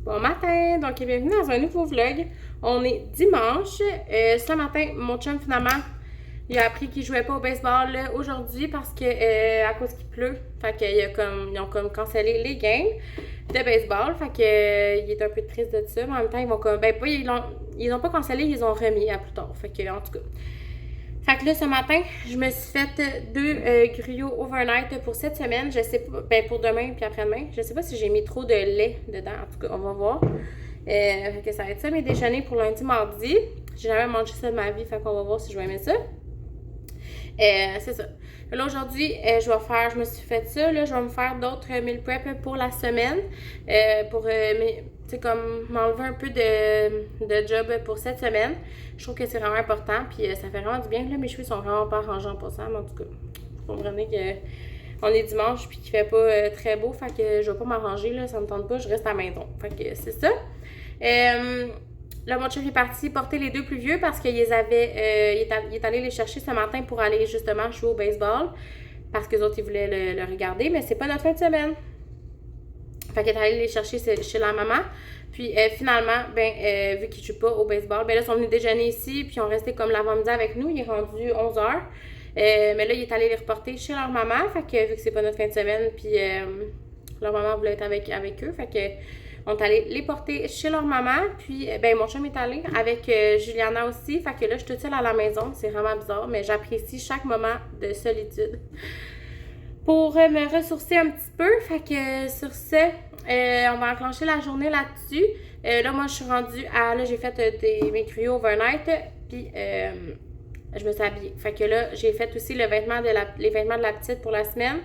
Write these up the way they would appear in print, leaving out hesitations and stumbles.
Bon matin, donc bienvenue dans un nouveau vlog. On est dimanche. Ce matin, mon chum finalement, il a appris qu'il jouait pas au baseball aujourd'hui parce que à cause qu'il pleut. Fait ils ont comme cancellé les games de baseball. Fait que il est un peu triste de ça. Mais en même temps, ils vont comme. Ben pas, ils ont pas cancellé, ils ont remis à plus tard. Fait que en tout cas. Fait que là, ce matin, je me suis fait deux griots overnight pour cette semaine. Je sais pas, ben pour demain puis après-demain. Je sais pas si j'ai mis trop de lait dedans. En tout cas, on va voir. Fait que ça va être ça mes déjeuners pour lundi, mardi. J'ai jamais mangé ça de ma vie, fait qu'on va voir si je vais aimer ça. C'est ça. Là, aujourd'hui, je me suis fait ça. Là, je vais me faire d'autres meal prep pour la semaine. Comme m'enlever un peu de job pour cette semaine. Je trouve que c'est vraiment important. Puis ça fait vraiment du bien. Là, mes cheveux sont vraiment pas arrangés en passant. Mais en tout cas, vous comprenez qu'on est dimanche puis qu'il fait pas très beau. Fait que je vais pas m'arranger. Là, ça me tente pas. Je reste à la maison. Fait que c'est ça. Là, mon chef est parti porter les deux plus vieux parce qu'il il est allé les chercher ce matin pour aller justement jouer au baseball. Parce que les autres, ils voulaient le regarder, mais c'est pas notre fin de semaine. Fait qu'il est allé les chercher chez la maman. Puis finalement, vu qu'ils jouent pas au baseball, là, ils sont venus déjeuner ici, puis ils ont resté comme l'avant-midi avec nous. Il est rendu 11h. Mais là, il est allé les reporter chez leur maman. Fait que vu que c'est pas notre fin de semaine, puis leur maman voulait être avec eux. Fait que on est allé les porter chez leur maman. Puis, mon chum est allé avec Juliana aussi. Fait que là, je suis toute seule à la maison. C'est vraiment bizarre, mais j'apprécie chaque moment de solitude pour me ressourcer un petit peu. Fait que sur ce, on va enclencher la journée là-dessus. Là, moi, je suis rendue à... Là, j'ai fait mes griots overnight. Puis, je me suis habillée. Fait que là, j'ai fait aussi les vêtements de la petite pour la semaine.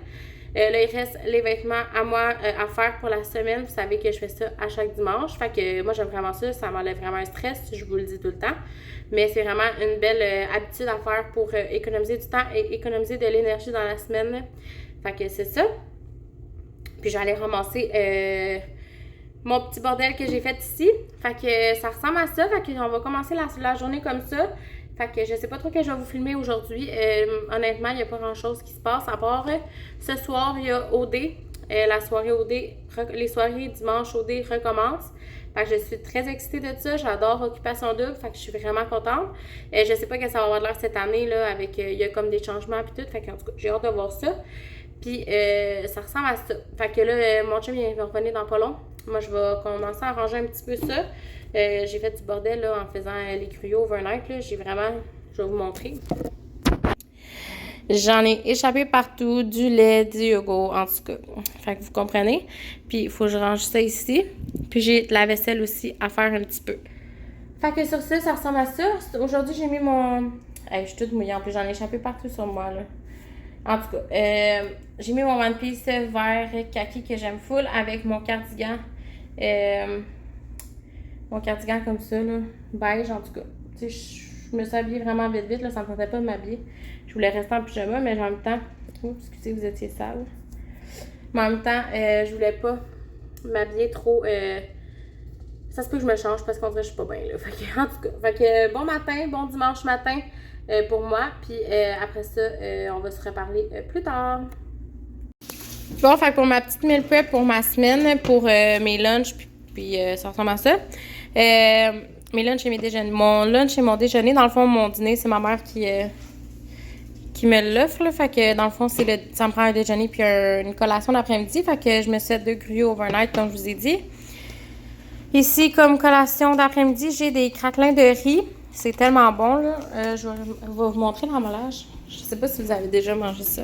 Là, il reste les vêtements à moi à faire pour la semaine. Vous savez que je fais ça à chaque dimanche. Fait que moi, j'aime vraiment ça. Ça m'enlève vraiment un stress. Je vous le dis tout le temps. Mais c'est vraiment une belle habitude à faire pour économiser du temps et économiser de l'énergie dans la semaine. Fait que c'est ça. Puis j'allais ramasser mon petit bordel que j'ai fait ici. Fait que ça ressemble à ça. Fait qu'on va commencer la journée comme ça. Fait que je sais pas trop que je vais vous filmer aujourd'hui. Honnêtement, il n'y a pas grand chose qui se passe. À part ce soir, il y a OD. La soirée OD, les soirées dimanche OD recommencent. Fait que je suis très excitée de ça. J'adore Occupation Double. Fait que je suis vraiment contente. Je sais pas que ça va avoir de l'air cette année là. Avec il y a comme des changements puis tout. Fait que en tout cas, j'ai hâte de voir ça. Puis ça ressemble à ça. Fait que là, mon chum il va revenir dans pas long. Moi, je vais commencer à arranger un petit peu ça. J'ai fait du bordel là, en faisant les griots overnight. Là. Je vais vous montrer. J'en ai échappé partout, du lait, du yogourt, en tout cas. Fait que vous comprenez. Puis il faut que je range ça ici. Puis j'ai de la vaisselle aussi à faire un petit peu. Fait que sur ça ressemble à ça. Aujourd'hui, j'ai mis mon... Hey, je suis toute mouillée. En plus, j'en ai échappé partout sur moi, là. En tout cas, j'ai mis mon One Piece vert kaki que j'aime full avec mon cardigan. Mon cardigan comme ça, là, beige en tout cas. Tu sais, je me suis habillée vraiment vite, là, ça me tentait pas de m'habiller. Je voulais rester en pyjama, mais en même temps... Oh, excusez, vous étiez sale. Mais en même temps, je voulais pas m'habiller trop... Ça se peut que je me change parce qu'on dirait que je suis pas bien, là. Fait que, en tout cas, fait que bon matin, bon dimanche matin pour moi. Puis après ça, on va se reparler plus tard. Bon, fait que pour ma petite meal prep pour ma semaine, pour mes lunchs, puis ça ressemble à ça. Mes lunchs et mes déjeuners. Mon lunch et mon déjeuner, dans le fond, mon dîner, c'est ma mère qui me l'offre. Fait que dans le fond, ça me prend un déjeuner puis une collation d'après-midi. Fait que je me suis fait 2 griots overnight, comme je vous ai dit. Ici, comme collation d'après-midi, j'ai des craquelins de riz. C'est tellement bon, là. Je vais vous montrer l'emballage. Je sais pas si vous avez déjà mangé ça.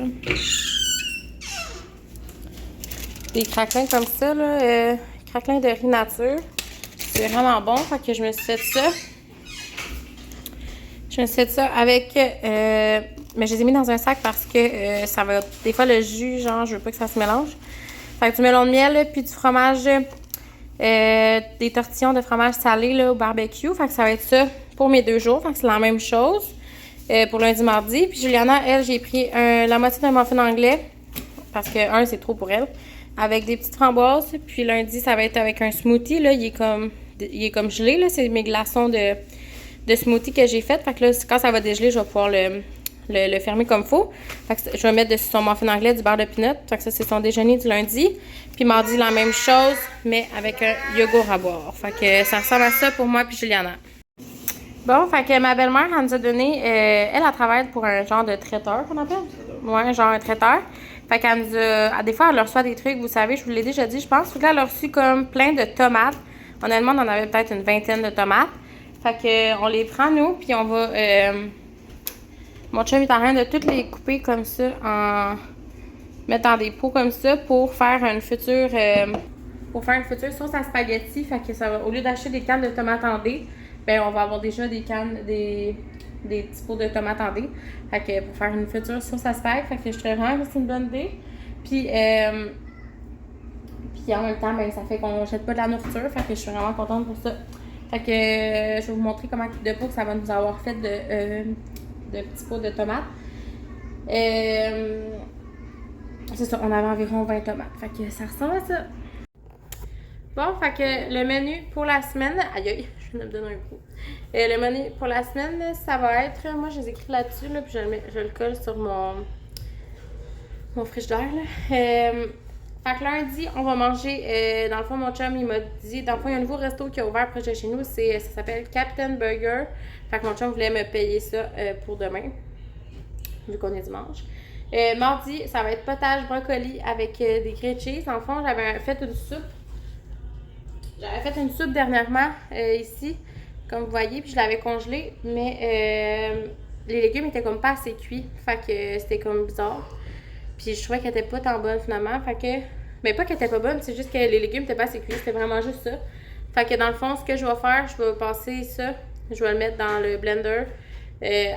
Des craquelins comme ça, là. Craquelins de riz nature. C'est vraiment bon. Fait que je me suis fait ça. Je me suis fait ça avec... mais je les ai mis dans un sac parce que ça va... Des fois, le jus, genre, je veux pas que ça se mélange. Fait que du melon de miel, puis du fromage... des tortillons de fromage salé là, au barbecue. Fait que ça va être ça pour mes 2 jours. Fait que c'est la même chose pour lundi, mardi. Puis Juliana, elle, j'ai pris la moitié d'un muffin anglais parce que c'est trop pour elle. Avec des petites framboises. Puis lundi, ça va être avec un smoothie. Là, il est comme gelé. Là. C'est mes glaçons de smoothie que j'ai fait. Fait que là, quand ça va dégeler, je vais pouvoir le fermer comme il faut. Fait que je vais mettre dessus son muffin anglais du beurre de peanut. Fait que ça, c'est son déjeuner du lundi. Puis mardi, la même chose, mais avec un yogourt à boire. Fait que ça ressemble à ça pour moi puis Juliana. Bon, fait que ma belle-mère, elle nous a donné... elle travaille pour un genre de traiteur, qu'on appelle? Ouais, genre un traiteur. Fait qu'elle nous a... Des fois, elle reçoit des trucs, vous savez, je vous l'ai déjà dit, je pense. Fait que là, elle a reçu comme plein de tomates. Honnêtement, on en avait peut-être une vingtaine de tomates. Fait que on les prend, nous, puis on va... mon chum est en train de toutes les couper comme ça, mettre dans des pots comme ça pour faire une future... sauce à spaghetti. Fait que ça va... Au lieu d'acheter des cannes de tomates en dés, ben on va avoir déjà des cannes, des petits pots de tomates en dés. Fait que pour faire une future sauce à spag, fait que je trouve vraiment que c'est une bonne idée. Puis en même temps, ben ça fait qu'on jette pas de la nourriture. Fait que je suis vraiment contente pour ça. Fait que je vais vous montrer comment de pots que ça va nous avoir fait de petits pots de tomates. C'est ça, on avait environ 20 tomates. Fait que ça ressemble à ça. Bon, fait que le menu pour la semaine... Aïe, aïe, je viens de me donner un coup. Le menu pour la semaine, ça va être... Moi, je les écris là-dessus, là, puis je le colle sur mon frigidaire, là. Fait que lundi, on va manger... dans le fond, mon chum, il m'a dit... Dans le fond, il y a un nouveau resto qui est ouvert proche de chez nous. Ça s'appelle Captain Burger. Fait que mon chum voulait me payer ça pour demain, vu qu'on est dimanche. Mardi, ça va être potage brocoli avec des grilled cheese. Dans le fond, j'avais fait une soupe. J'avais fait une soupe dernièrement ici, comme vous voyez, puis je l'avais congelée, mais les légumes étaient comme pas assez cuits, fait que c'était comme bizarre. Puis je trouvais qu'elle était pas tant bonne finalement, fait que... Mais pas qu'elle était pas bonne, c'est juste que les légumes étaient pas assez cuits, c'était vraiment juste ça. Fait que dans le fond, ce que je vais faire, je vais passer ça, je vais le mettre dans le blender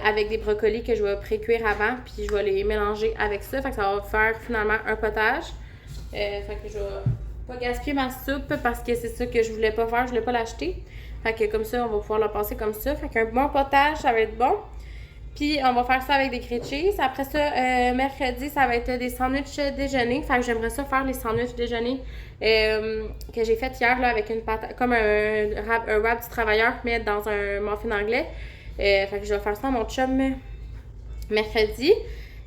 avec des brocolis que je vais pré-cuire avant, puis je vais les mélanger avec ça, fait que ça va faire finalement un potage. Fait que je vais... pas gaspiller ma soupe parce que c'est ça que je voulais pas faire, je voulais pas l'acheter. Fait que comme ça, on va pouvoir la passer comme ça. Fait qu'un bon potage, ça va être bon. Puis on va faire ça avec des grilled cheese. Après ça, mercredi, ça va être des sandwichs déjeuner. Fait que j'aimerais ça faire les sandwichs déjeuner que j'ai fait hier là, avec une pâte, comme un wrap du travailleur, mais dans un muffin anglais. Fait que je vais faire ça à mon chum mercredi.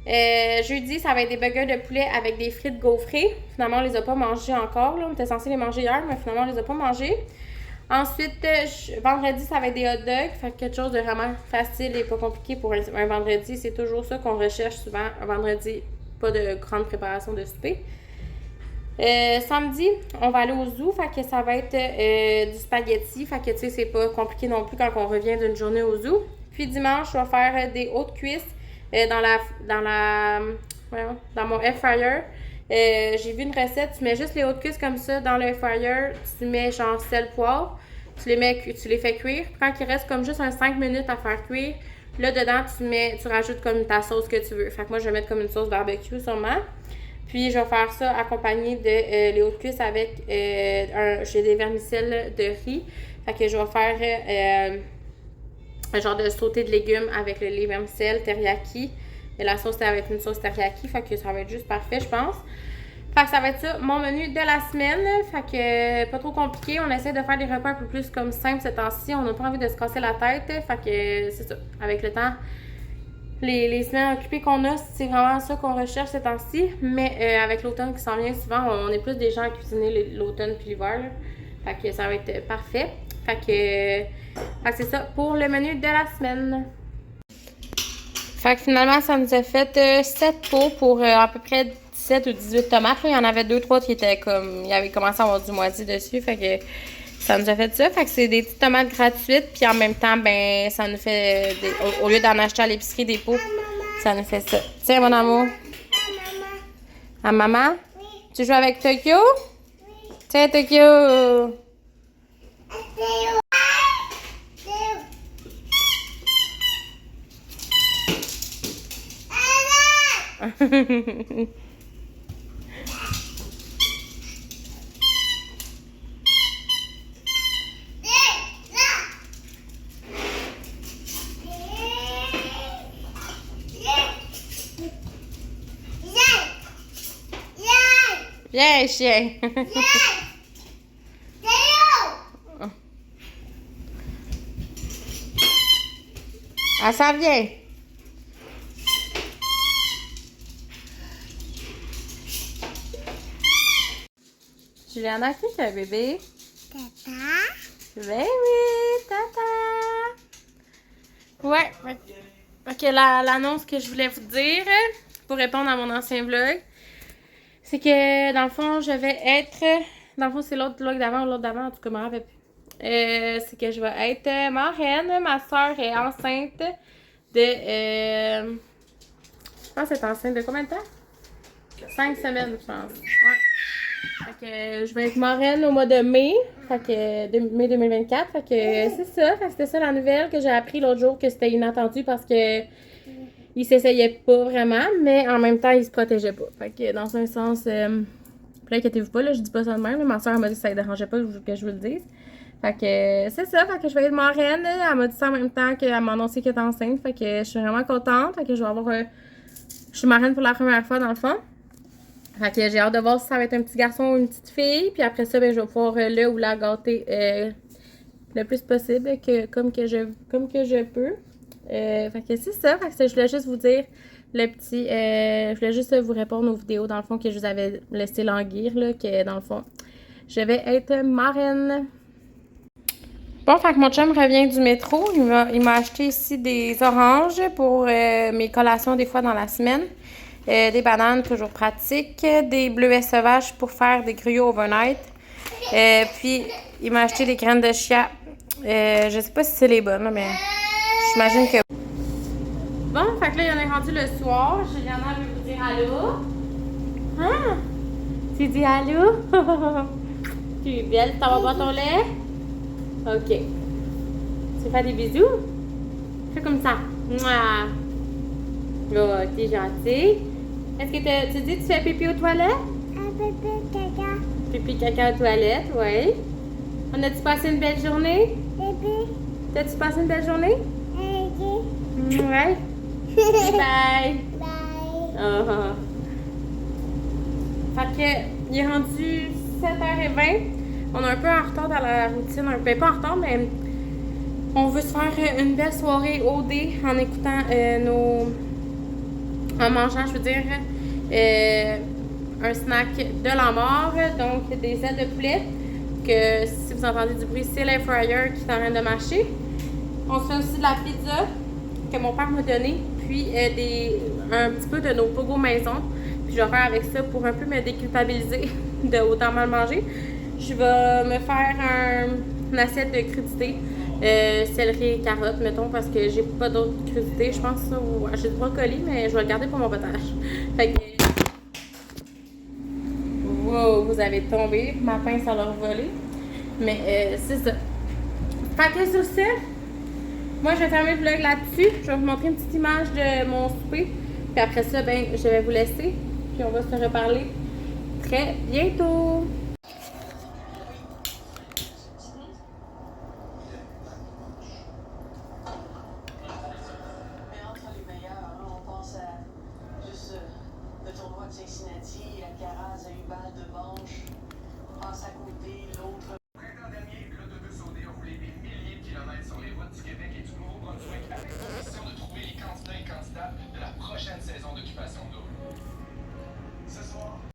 Jeudi, ça va être des burgers de poulet avec des frites gaufrées. Finalement, on les a pas mangés encore. Là. On était censé les manger hier, mais finalement, on les a pas mangés. Ensuite, vendredi, ça va être des hot dogs. Fait quelque chose de vraiment facile et pas compliqué pour un vendredi. C'est toujours ça qu'on recherche souvent. Un vendredi, pas de grande préparation de souper. Samedi, on va aller au zoo. Fait que ça va être du spaghetti. Fait que tu sais, c'est pas compliqué non plus quand on revient d'une journée au zoo. Puis dimanche, je vais faire des hautes cuisses. Dans mon air fryer, j'ai vu une recette, tu mets juste les hautes cuisses comme ça dans le air fryer, tu mets genre sel, poivre, tu les fais cuire. Quand il reste comme juste 5 minutes à faire cuire, là dedans tu rajoutes comme ta sauce que tu veux. Fait que moi je vais mettre comme une sauce barbecue sûrement. Puis je vais faire ça accompagné de les hautes cuisses avec j'ai des vermicelles de riz. Fait que je vais faire un genre de sauté de légumes avec les vermicelles, teriyaki. Et la sauce, c'est avec une sauce teriyaki. Fait que ça va être juste parfait, je pense. Fait que ça va être ça, mon menu de la semaine. Fait que pas trop compliqué. On essaie de faire des repas un peu plus comme simples ce temps-ci. On n'a pas envie de se casser la tête. Fait que c'est ça. Avec le temps, les semaines occupées qu'on a, c'est vraiment ça qu'on recherche ce temps-ci. Mais avec l'automne qui s'en vient, souvent, on est plus des gens à cuisiner l'automne puis l'hiver. Fait que ça va être parfait. Fait que c'est ça pour le menu de la semaine. Fait que finalement, ça nous a fait 7 pots pour à peu près 17 ou 18 tomates. Là. Il y en avait 2-3 qui étaient comme... Il avait commencé à avoir du moisi dessus. Fait que ça nous a fait ça. Fait que c'est des petites tomates gratuites. Puis en même temps, ben ça nous fait... Au lieu d'en acheter à l'épicerie des pots, ça nous fait ça. Tiens, mon amour. À maman? Oui. Tu joues avec Tokyo? Oui. Tiens, Tokyo. Viens, chien. Elle s'en vient. Juliana, qui est un bébé? Tata. Ben oui, tata! Ouais, ok, l'annonce que je voulais vous dire pour répondre à mon ancien vlog, c'est que dans le fond, je vais être. Dans le fond, c'est l'autre vlog d'avant ou l'autre d'avant, en tout cas, je me rappelle plus. C'est que je vais être marraine. Ma soeur est enceinte de. Je pense qu'elle est enceinte de combien de temps? 5 semaines, je pense. Ouais. Fait que je vais être marraine au mois de mai. Fait que mai 2024. Fait que c'est ça. Fait que c'était ça la nouvelle que j'ai appris l'autre jour que c'était inattendu parce que il s'essayait pas vraiment, mais en même temps, il se protégeait pas. Fait que dans un sens, puis là, inquiétez-vous pas, là, je dis pas ça de même. Là, ma soeur m'a dit que ça ne dérangeait pas que je vous le dise. Fait que c'est ça, fait que je vais être marraine. Elle m'a dit ça en même temps qu'elle m'a annoncé qu'elle était enceinte. Fait que je suis vraiment contente. Fait que je vais avoir. Je suis marraine pour la première fois dans le fond. Fait que j'ai hâte de voir si ça va être un petit garçon ou une petite fille. Puis après ça, ben, je vais pouvoir le ou la gâter le plus possible, comme que je peux. Fait que c'est ça. Fait que je voulais juste vous dire le petit. Je voulais juste vous répondre aux vidéos, dans le fond, que je vous avais laissé languir, là, que dans le fond, je vais être marraine. Bon, fait que mon chum revient du métro. Il m'a acheté ici des oranges pour mes collations des fois dans la semaine. Des bananes, toujours pratiques. Des bleuets sauvages pour faire des gruyos overnight. Puis, il m'a acheté des graines de chia. Je sais pas si c'est les bonnes, mais j'imagine que... Bon, fait que là, il en est rendu le soir. Juliana veut vous dire allô. Ah! Tu dis allô? Tu es belle, t'en vas boire ton lait? Ok. Tu fais des bisous? Fais comme ça. Mouah. Oh, t'es gentil. Est-ce que tu dis que tu fais pipi aux toilettes? Pipi caca. Pipi caca aux toilettes, oui. On a-tu passé une belle journée? Pipi. T'as-tu passé une belle journée? Pipi. Ouais. Bye. Bye. Oh. Fait que, il est rendu 7h20. On est un peu en retard dans la routine. Pas en retard, mais on veut se faire une belle soirée OD en écoutant en mangeant, je veux dire, un snack de la mort, donc des ailes de poulet, que si vous entendez du bruit, c'est l'air fryer qui est en train de marcher. On se fait aussi de la pizza que mon père m'a donnée, puis un petit peu de nos pogo maison. Puis je vais faire avec ça pour un peu me déculpabiliser de autant mal manger. Je vais me faire une assiette de crudités. Céleri et carottes, mettons, parce que j'ai pas d'autres crudités. Je pense ça, j'ai du brocoli, mais je vais le garder pour mon potage. Fait que... Wow, vous avez tombé. Ma pince a leur volé. Mais c'est ça. Fait que sur ça, moi je vais fermer le vlog là-dessus. Je vais vous montrer une petite image de mon souper. Puis après ça, ben, je vais vous laisser. Puis on va se reparler très bientôt.